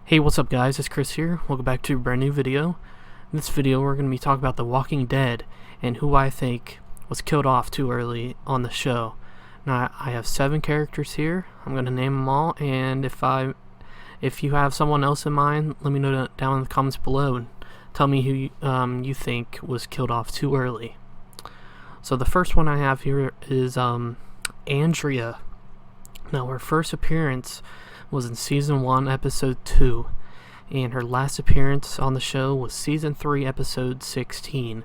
Hey, what's up guys, it's Chris here. Welcome back to a brand new video. In this video we're going to be talking about The Walking Dead and who I think was killed off too early on the show. Now I have 7 characters here. I'm going to name them all, and if you have someone else in mind, let me know down in the comments below and tell me who you think was killed off too early. So the first one I have here is Andrea. Now her first appearance was in Season 1, Episode 2, and her last appearance on the show was Season 3, Episode 16.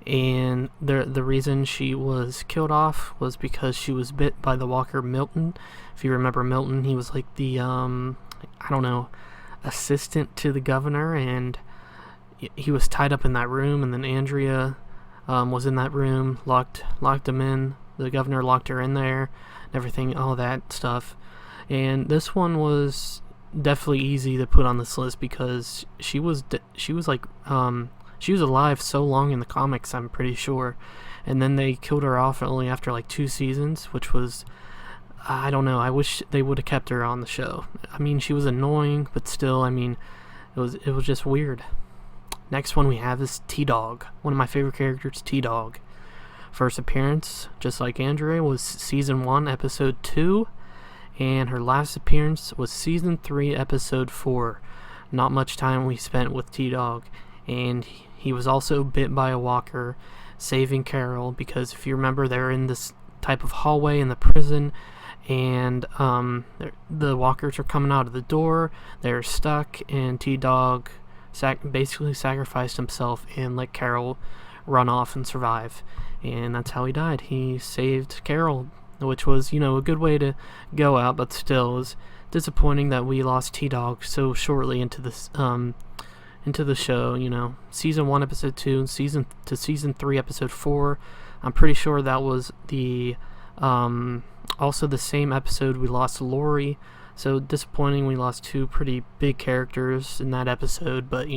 And the reason she was killed off was because she was bit by the walker Milton. If you remember Milton, he was like the, assistant to the governor, and he was tied up in that room, and then Andrea was in that room, locked him in. The governor locked her in there, and everything, all that stuff. And this one was definitely easy to put on this list because she was alive so long in the comics, I'm pretty sure, and then they killed her off only after like 2 seasons, which was, I don't know, I wish they would have kept her on the show. I mean, she was annoying, but still, I mean, it was just weird. Next one we have is T-Dog, one of my favorite characters, T-Dog. First appearance, just like Andrea, was Season 1, Episode 2. And her last appearance was Season 3, Episode 4. Not much time we spent with T-Dog. And he was also bit by a walker, saving Carol, because if you remember, they're in this type of hallway in the prison, and the walkers are coming out of the door, they're stuck, and T-Dog basically sacrificed himself and let Carol run off and survive. And that's how he died. He saved Carol, which was, a good way to go out, but still, it was disappointing that we lost T-Dog so shortly into this, into the show. Season 1, Episode 2, and Season 3, Episode 4. I'm pretty sure that was the, also the same episode we lost Lori, so disappointing we lost 2 pretty big characters in that episode, but,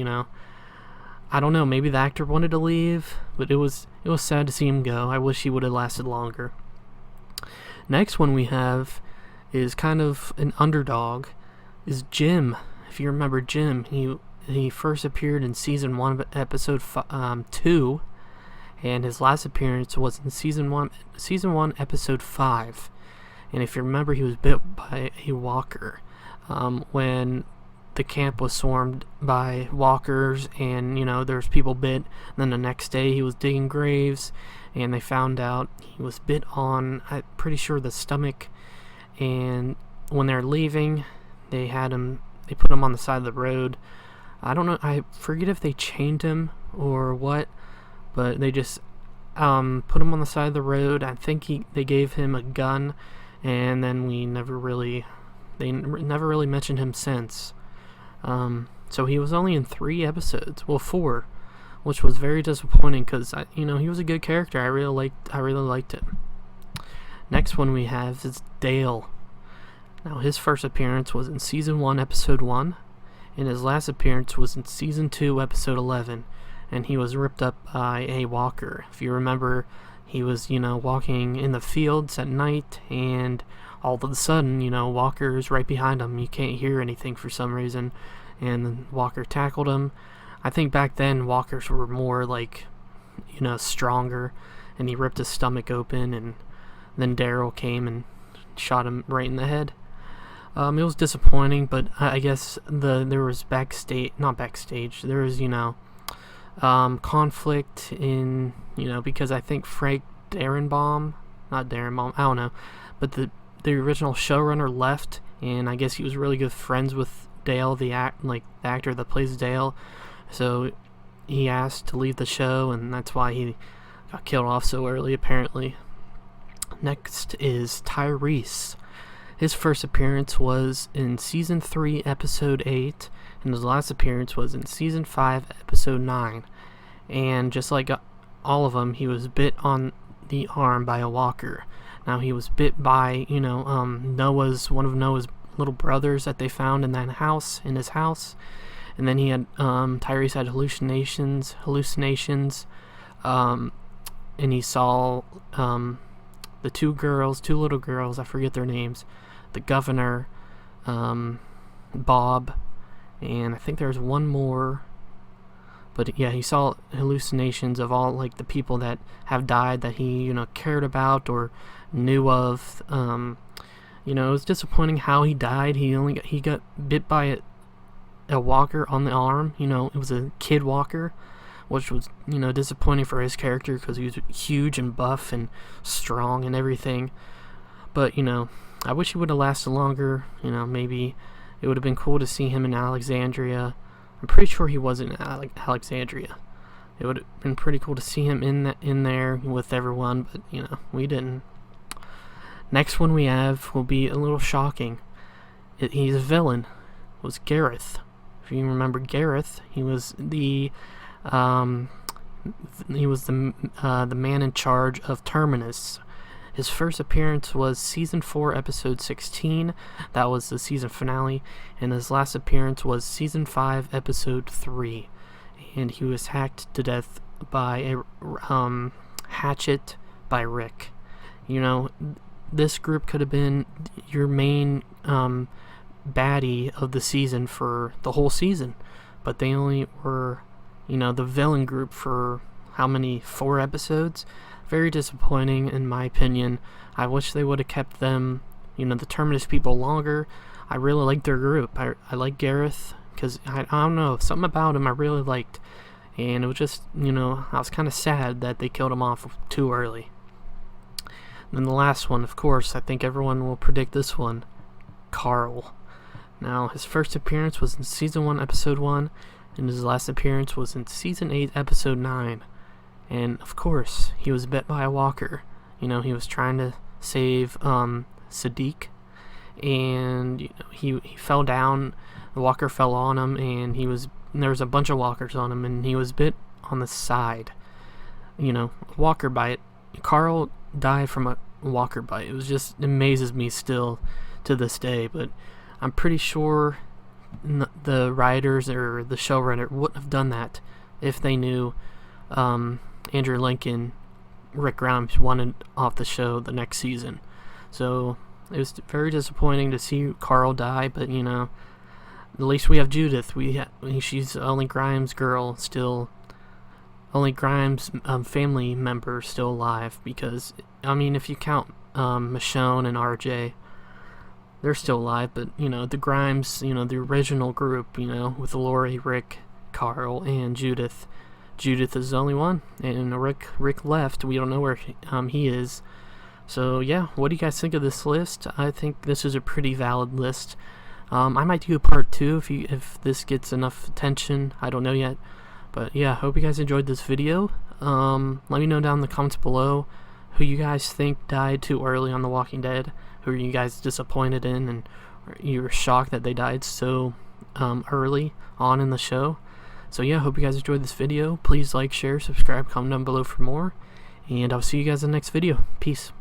I don't know, maybe the actor wanted to leave, but it was sad to see him go. I wish he would have lasted longer. Next one we have is kind of an underdog, is Jim. If you remember Jim, he first appeared in Season 1, Episode 2, and his last appearance was in Season 1, Episode 5. And if you remember, he was bit by a walker when the camp was swarmed by walkers, and there's people bit. And then the next day he was digging graves, and they found out he was bit on, I'm pretty sure, the stomach. And when they're leaving, they put him on the side of the road. I don't know, I forget if they chained him or what, but they just put him on the side of the road. I think they gave him a gun, and then they never really mentioned him since. So he was only in 3 episodes, well, 4, which was very disappointing because he was a good character. I really liked him. Next one we have is Dale. Now his first appearance was in Season 1, Episode 1, and his last appearance was in Season 2, Episode 11, and he was ripped up by a walker. If you remember, he was walking in the fields at night, and all of a sudden, walker's right behind him. You can't hear anything for some reason, and the walker tackled him. I think back then walkers were more like, stronger, and he ripped his stomach open, and then Daryl came and shot him right in the head. It was disappointing, but I guess there was there was, conflict in, because I think Frank Darrenbaum, I don't know, but the original showrunner left, and I guess he was really good friends with Dale, the actor that plays Dale, so he asked to leave the show, and that's why he got killed off so early, apparently. Next is Tyrese. His first appearance was in Season 3, Episode 8, and his last appearance was in Season 5, Episode 9. And just like all of them, he was bit on the arm by a walker. Now he was bit by, one of Noah's little brothers that they found in his house. And then he had, Tyrese had hallucinations, and he saw, the 2 little girls, I forget their names, the governor, Bob, and I think there's one more. But yeah, he saw hallucinations of all like the people that have died that he cared about or knew of. It was disappointing how he died. He got bit by a walker on the arm. It was a kid walker, which was disappointing for his character because he was huge and buff and strong and everything. But I wish he would have lasted longer. Maybe it would have been cool to see him in Alexandria. I'm pretty sure he was in Alexandria. It would have been pretty cool to see him in there with everyone, but we didn't. Next one we have will be a little shocking. He's a villain. It was Gareth. If you remember Gareth, he was the man in charge of Terminus. His first appearance was season 4, episode 16. That was the season finale, and his last appearance was season 5, episode 3. And he was hacked to death by a hatchet by Rick. This group could have been your main baddie of the season for the whole season, but they only were, the villain group for how many? 4 episodes? Very disappointing in my opinion. I wish they would have kept them, the Terminus people longer. I really liked their group. I like Gareth because I don't know, something about him I really liked, and it was just, I was kind of sad that they killed him off too early. Then the last one, of course, I think everyone will predict this one, Carl. Now, his first appearance was in Season 1, Episode 1, and his last appearance was in Season 8, Episode 9. And, of course, he was bit by a walker. He was trying to save Sadiq, and he fell down, the walker fell on him, and there was a bunch of walkers on him, and he was bit on the side. Walker bite. Carl died from a walker bite. It amazes me still to this day, but I'm pretty sure the writers or the showrunner wouldn't have done that if they knew Andrew Lincoln, Rick Grimes wanted off the show the next season. So it was very disappointing to see Carl die, but at least we have Judith. She's the only Grimes girl still. Only Grimes family member still alive, because if you count Michonne and RJ, they're still alive, but the Grimes, the original group, with Lori, Rick, Carl, and Judith is the only one, and Rick left. We don't know where he is. So yeah, what do you guys think of this list? I think this is a pretty valid list. I might do a part 2 if this gets enough attention. I don't know yet. But yeah, hope you guys enjoyed this video. Let me know down in the comments below who you guys think died too early on The Walking Dead. Who are you guys disappointed in, and you were shocked that they died so early on in the show. So yeah, hope you guys enjoyed this video. Please like, share, subscribe, comment down below for more. And I'll see you guys in the next video. Peace.